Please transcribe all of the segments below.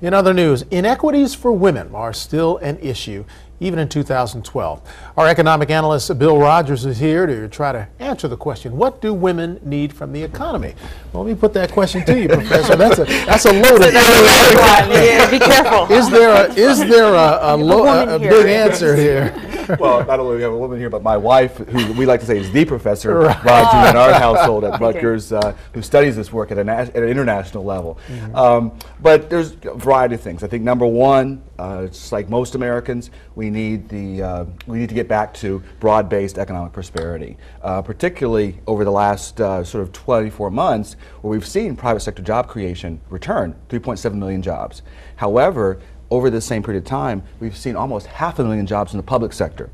In other news, inequities for women are still an issue, even in 2012. Our economic analyst, Bill Rodgers, is here to try to answer the question, what do women need from the economy? Well, let me put that question to you, Professor. That's a loaded question. Yeah, be careful. Is there a big answer here? Well, not only do we have a woman here, but my wife, who we like to say is the professor, Right. Rodgers, in our household at Rutgers, who studies this work at an international level. But there's a variety of things. I think number one, it's like most Americans, we need to get back to broad-based economic prosperity, particularly over the last sort of 24 months, where we've seen private sector job creation return, 3.7 million jobs. However, over the same period of time, we've seen almost 500,000 jobs in the public sector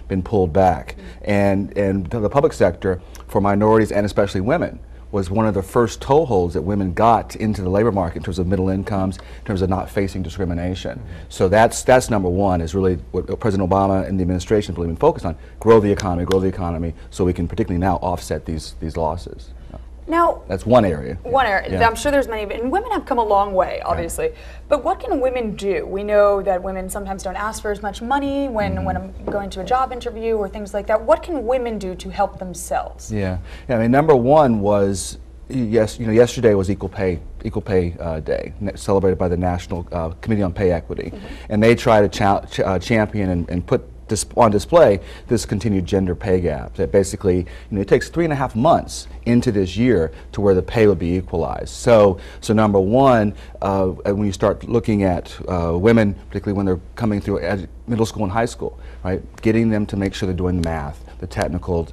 been pulled back. And the public sector, for minorities and especially women, was one of the first toeholds that women got into the labor market in terms of middle incomes, in terms of not facing discrimination. So that's number one, is really what President Obama and the administration have really been focused on: grow the economy, so we can particularly now offset these losses. Now, that's one area. One area. Yeah. I'm sure there's many, and women have come a long way, obviously. Right. But what can women do? We know that women sometimes don't ask for as much money when I'm going to a job interview or things like that. What can women do to help themselves? Yeah. I mean, number one was, yesterday was Equal Pay Day, celebrated by the National Committee on Pay Equity, and they try to champion and put on display this continued gender pay gap. That basically, it takes 3.5 months into this year to where the pay would be equalized. So number one, when you start looking at women, particularly when they're coming through middle school and high school, right, getting them to make sure they're doing math, the technical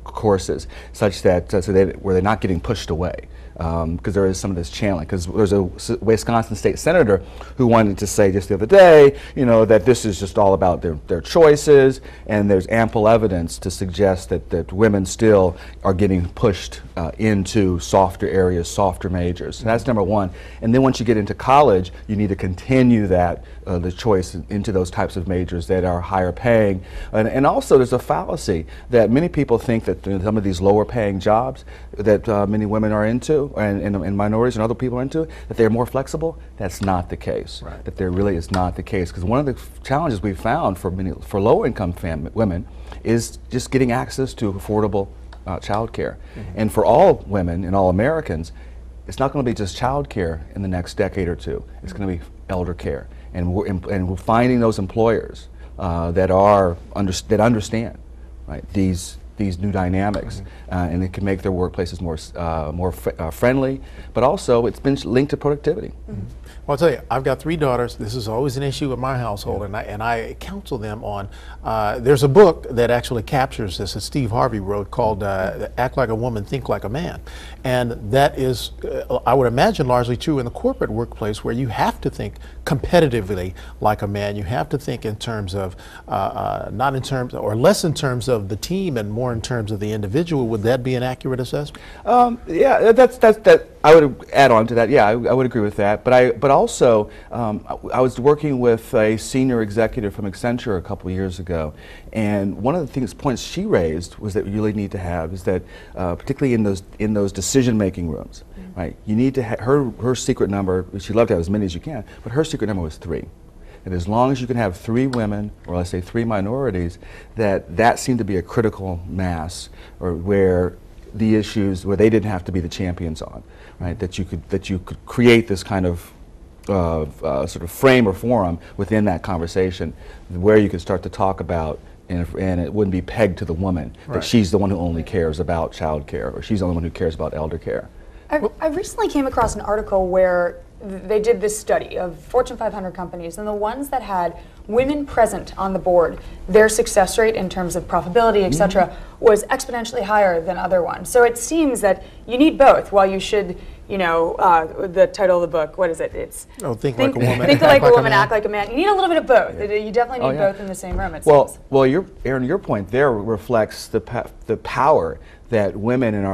courses, such that where they're not getting pushed away. Because there is some of this channeling. Because there's a Wisconsin state senator who wanted to say just the other day, that this is just all about their choices, and there's ample evidence to suggest that women still are getting pushed into softer areas, softer majors. So that's number one. And then once you get into college, you need to continue that the choice into those types of majors that are higher paying. And also there's a fallacy that many people think that some of these lower paying jobs that many women are into, and minorities and other people are into, that they're more flexible. That's not the case. Right. That there really is not the case. Because one of the challenges we've found for low income women is just getting access to affordable child care. And for all women and all Americans, it's not going to be just child care in the next decade or two. It's going to be elder care. And we're finding those employers that understand, right, these new dynamics, and it can make their workplaces more friendly, but also it's been linked to productivity. Well, I'll tell you, I've got 3 daughters. This is always an issue in my household, and I counsel them on. There's a book that actually captures this that Steve Harvey wrote called "Act Like a Woman, Think Like a Man," and that is, I would imagine, largely true in the corporate workplace, where you have to think competitively like a man. You have to think in terms of not in terms, or less in terms of the team and more in terms of the individual. Would that be an accurate assessment? Yeah, that. I would add on to that. Yeah, I would agree with that. But also, I was working with a senior executive from Accenture a couple of years ago, and one of the points she raised was that you really need to have is that, particularly in those decision-making rooms, right? You need to her secret number. She'd love to have as many as you can, but her secret number was 3. And as long as you can have 3 women, or let's say 3 minorities, that seemed to be a critical mass, or where the issues where they didn't have to be the champions on, right? That you could create this kind of sort of frame or forum within that conversation, where you could start to talk about, and it wouldn't be pegged to the woman, right, that she's the one who only cares about child care, or she's the only one who cares about elder care. I recently came across an article where they did this study of Fortune 500 companies, and the ones that had women present on the board, their success rate in terms of profitability, etc., was exponentially higher than other ones. So it seems that you need both. While you should, the title of the book, what is it? It's Think Like a Woman. Think Like a Woman, Act Like a Man. You need a little bit of both. Yeah. You definitely need both in the same room, it seems. Well, Aaron, your point there reflects the power that women in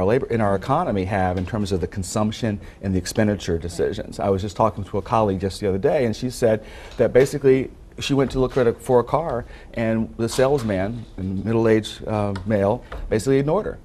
our economy have in terms of the consumption and the expenditure decisions. I was just talking to a colleague just the other day, and she said that basically she went to look for a car, and the salesman, a middle-aged male, basically ignored her.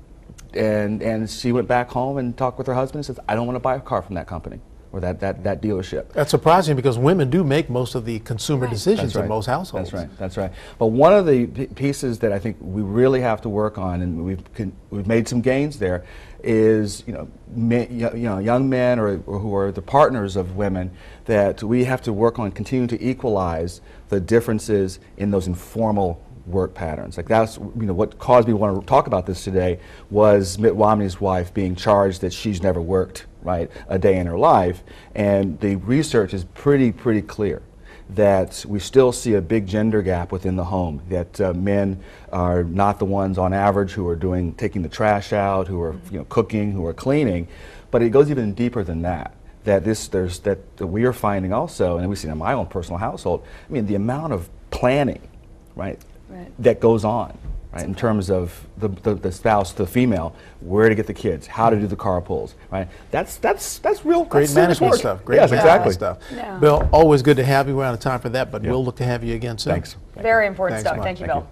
And she went back home and talked with her husband and says, I don't want to buy a car from that company. or that dealership. That's surprising because women do make most of the consumer decisions in most households. That's right. But one of the pieces that I think we really have to work on, and we've made some gains there, is young men or who are the partners of women, that we have to work on continuing to equalize the differences in those informal work patterns. Like that's what caused me to want to talk about this today was Mitt Romney's wife being charged that she's never worked a day in her life, and the research is pretty clear that we still see a big gender gap within the home, that men are not the ones on average who are taking the trash out, who are cooking, who are cleaning, but it goes even deeper than that. That we are finding also, and we've seen in my own personal household, I mean, the amount of planning, that goes on, in terms of the spouse, the female, where to get the kids, how to do the carpools, That's real great management stuff. Great management stuff. Yeah. Bill, always good to have you. We're out of time for that, but we'll look to have you again soon. Thanks. Very important Thanks, stuff. Mark. Thank you, Bill.